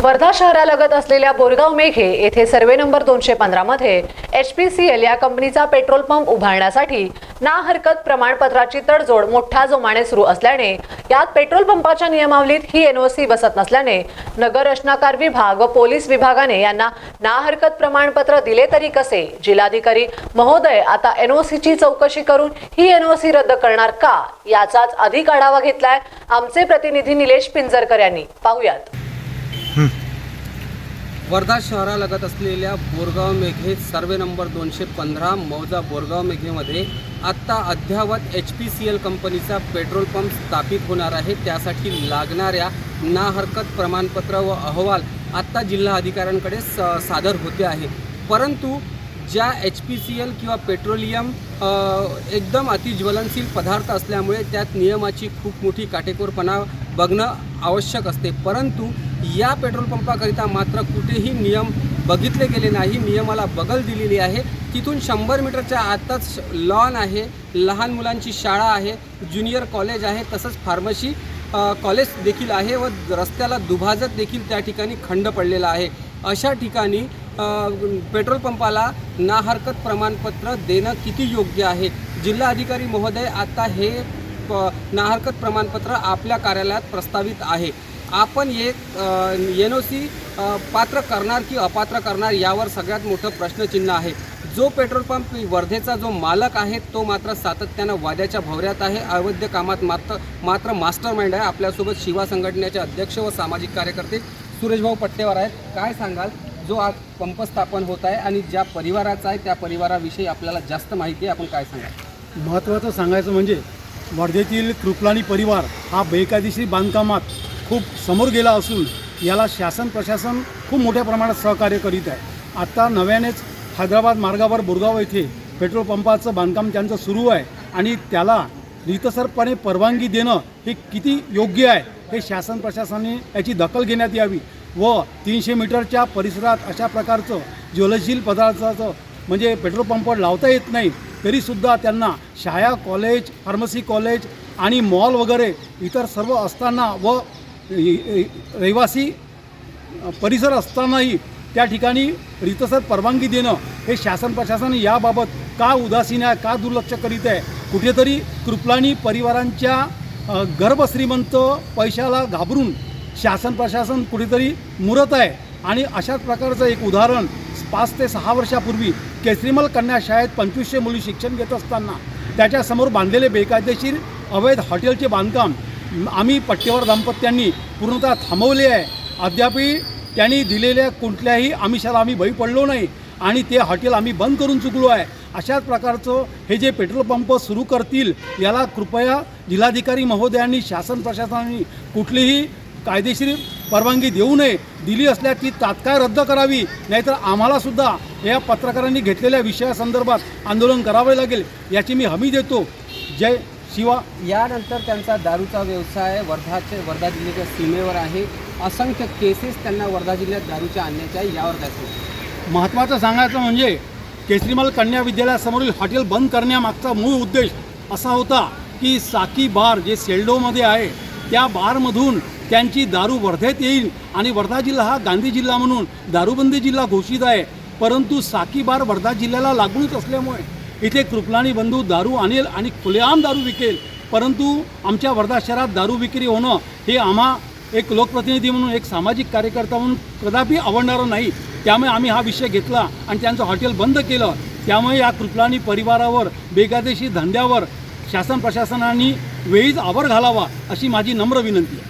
वर्धा शहरालगत असलेल्या बोरगाव मेघे येथे survey number 215 मध्ये HPCL या कंपनीचा पेट्रोल पंप उभारण्यासाठी ना हरकत प्रमाणपत्राची तडजोड मोठ्या जोमाने सुरू असल्याने यात पेट्रोल पंपाच्या नियमावलीत ही NOC बसत नसल्याने नगर रचनाकार विभाग व पोलीस विभागाने यांना ना हरकत प्रमाणपत्र दिले तरी कसे, जिल्हाधिकारी महोदय आता NOC ची चौकशी करून ही NOC रद्द करणार का, याचाच अधिक आढावा घेतलाय आमचे प्रतिनिधी निलेश पिंजरकर यांनी. पाहूयात. वर्धा शहरालगत असलेल्या बोरगाव मेघे सर्वे नंबर 215 मौजा बोरगाव मेघेमध्ये आत्ता अद्ययावत HPCL कंपनीचा पेट्रोल पंप स्थापित होणार आहे. त्यासाठी लागणाऱ्या ना हरकत प्रमाणपत्र व अहवाल आत्ता जिल्हा अधिकाऱ्यांकडे सादर होते आहे. परंतु ज्या HPCL किंवा पेट्रोलियम एकदम अतिज्वलनशील पदार्थ असल्यामुळे त्यात नियमाची खूप मोठी काटेकोरपणा बघणं आवश्यक असते. परंतु या पेट्रोल पंपाकरिता मात्र कुठेही नियम बघितले गेले नाही. नियमाला बगल दिलेली आहे. तिथून 100 मीटरच्या आतच लॉन आहे, लहान मुलांची शाळा आहे, ज्युनियर कॉलेज आहे, तसंच फार्मसी कॉलेज देखील आहे व रस्त्याला दुभाजक देखील त्या ठिकाणी खंड पडलेला आहे. अशा ठिकाणी पेट्रोल पंपाला ना हरकत प्रमाणपत्र देणं किती योग्य आहे? जिल्हा अधिकारी महोदय आता हे ना हरकत प्रमाणपत्र आपल्या कार्यालयात प्रस्तावित आहे. आपण एक NOC पात्र करणार की अपात्र करणार यावर सगळ्यात मोठं प्रश्नचिन्ह आहे. जो पेट्रोल पंप वर्धेचा जो मालक आहे तो मात्र सातत्यानं वाद्याच्या भोवऱ्यात आहे. अवैध कामात मात्र मास्टरमाइंड आहे. आपल्यासोबत शिवा संघटनेचे अध्यक्ष व सामाजिक कार्यकर्ते सुरेशभाऊ पट्टेवार आहेत. काय सांगाल, जो आज पंप स्थापन होत आहे आणि ज्या परिवाराचा आहे त्या परिवाराविषयी आपल्याला जास्त माहिती आहे, आपण काय सांगाल? महत्त्वाचं सांगायचं म्हणजे वर्धेतील कृपलानी परिवार हा बेकायदेशीर बांधकामात खूप समोर गेला असून याला शासन प्रशासन खूप मोठ्या प्रमाणात सहकार्य करीत आहे. आत्ता नव्यानेच हैदराबाद मार्गावर बोरगाव येथे पेट्रोल पंपाचं बांधकाम त्यांचं सुरू आहे आणि त्याला रीतसरपणे परवानगी देणं हे किती योग्य आहे हे शासन प्रशासनाने याची दखल घेण्यात यावी व 300 मीटरच्या परिसरात अशा प्रकारचं ज्वलनशील पदार्थाचं म्हणजे पेट्रोल पंप लावता येत नाही तरीसुद्धा त्यांना शाळा, कॉलेज, फार्मसी कॉलेज आणि मॉल वगैरे इतर सर्व असताना व रहिवासी परिसर असतानाही त्या ठिकाणी रीतसर परवानगी देणं हे शासन प्रशासन याबाबत का उदासीन आहे, का दुर्लक्ष करीत आहे? कुठेतरी कृपलानी परिवारांच्या गर्भश्रीमंत पैशाला घाबरून शासन प्रशासन कुठेतरी मुरत आहे. आणि अशाच प्रकारचं एक उदाहरण 5 ते 6 वर्षापूर्वी केसरीमल कन्या शाळेत 2500 मुली शिक्षण घेत असताना त्याच्यासमोर बांधलेले बेकायदेशीर अवैध हॉटेलचे बांधकाम आम्ही पट्टेवार दाम्पत्यांनी पूर्णतः थांबवले आहे. अद्यापही त्यांनी दिलेल्या कुठल्याही आमिषाला आम्ही बळी पडलो नाही आणि ते हॉटेल आम्ही बंद करून चुकलो आहे. अशाच प्रकारचं हे जे पेट्रोल पंप सुरू करतील याला कृपया जिल्हाधिकारी महोदयांनी शासन प्रशासनाने कुठलीही कायदेशीर परवानगी देऊ नये. दिली असल्यास ती तात्काळ रद्द करावी, नाहीतर आम्हालासुद्धा या पत्रकारांनी घेतलेल्या विषयासंदर्भात आंदोलन करावे लागेल याची मी हमी देतो. जय शिवा. यानंतर त्यांचा दारूचा व्यवसाय वर्धा जिल्ह्याच्या सीमेवर आहे. असंख्य केसेस त्यांना वर्धा जिल्ह्यात दारूच्या आणण्याच्या यावर द्यायचं. महत्त्वाचं सांगायचं म्हणजे केसरीमल कन्या विद्यालयासमोरील हॉटेल बंद करण्यामागचा मूळ उद्देश असा होता की साकी बार जे सेल्डोमध्ये आहे त्या बारमधून त्यांची दारू वर्धेत येईल आणि वर्धा जिल्हा हा गांधी जिल्हा म्हणून दारूबंदी जिल्हा घोषित आहे. परंतु साकी बार वर्धा जिल्ह्याला लागूनच असल्यामुळे इथे कृपलानी बंधू दारू आणेल आणि खुलेआम दारू विकेल. परंतु आमच्या वर्धा शहरात दारू विक्री होणं हे आम्हा एक लोकप्रतिनिधी म्हणून, एक सामाजिक कार्यकर्ता म्हणून कदापि आवडणारं नाही. त्यामुळे आम्ही हा विषय घेतला आणि त्यांचं हॉटेल बंद केलं. त्यामुळे या कृपलानी परिवारावर बेकायदेशीर धंद्यावर शासन प्रशासनाने वेळीच आवर घालावा अशी माझी नम्र विनंती आहे.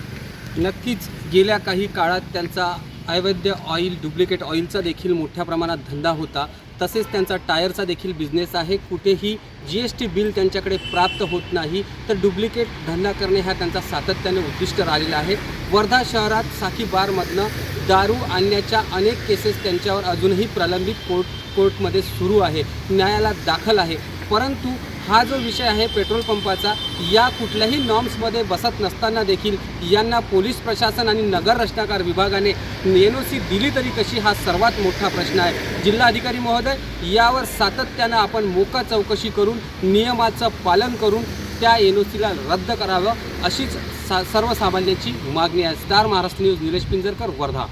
नक्कीच गेल्या काही काळात त्यांचा अवैध ऑइल, डुप्लिकेट ऑइलचा देखील मोठ्या प्रमाणात धंदा होता. तसेच त्यांचा टायरचा देखील बिझनेस आहे. कुठेही GST बिल त्यांच्याकडे प्राप्त होत नाही, तर डुप्लिकेट धंदा करणे हा त्यांचा सातत्याने उद्दिष्ट राहिलेला आहे. वर्धा शहरात साकी बारमधनं दारू आणण्याच्या अनेक केसेस त्यांच्यावर अजूनही प्रलंबित कोर्टमध्ये सुरू आहे, न्यायालयात दाखल आहे. परंतु हा जो विषय आहे पेट्रोल पंपाचा, या कुठल्याही नॉर्म्समध्ये बसत नसताना देखील यांना पोलीस प्रशासन आणि नगर रचनाकार विभागाने NOC दिली तरी कशी, हा सर्वात मोठा प्रश्न आहे. जिल्हाधिकारी महोदय, यावर सातत्यानं आपण मोका चौकशी करून नियमाचं पालन करून त्या NOCला रद्द करावं अशीच सर्वसामान्यांची मागणी आहे. Star Maharashtra news, Nilesh Pinjarkar, Wardha.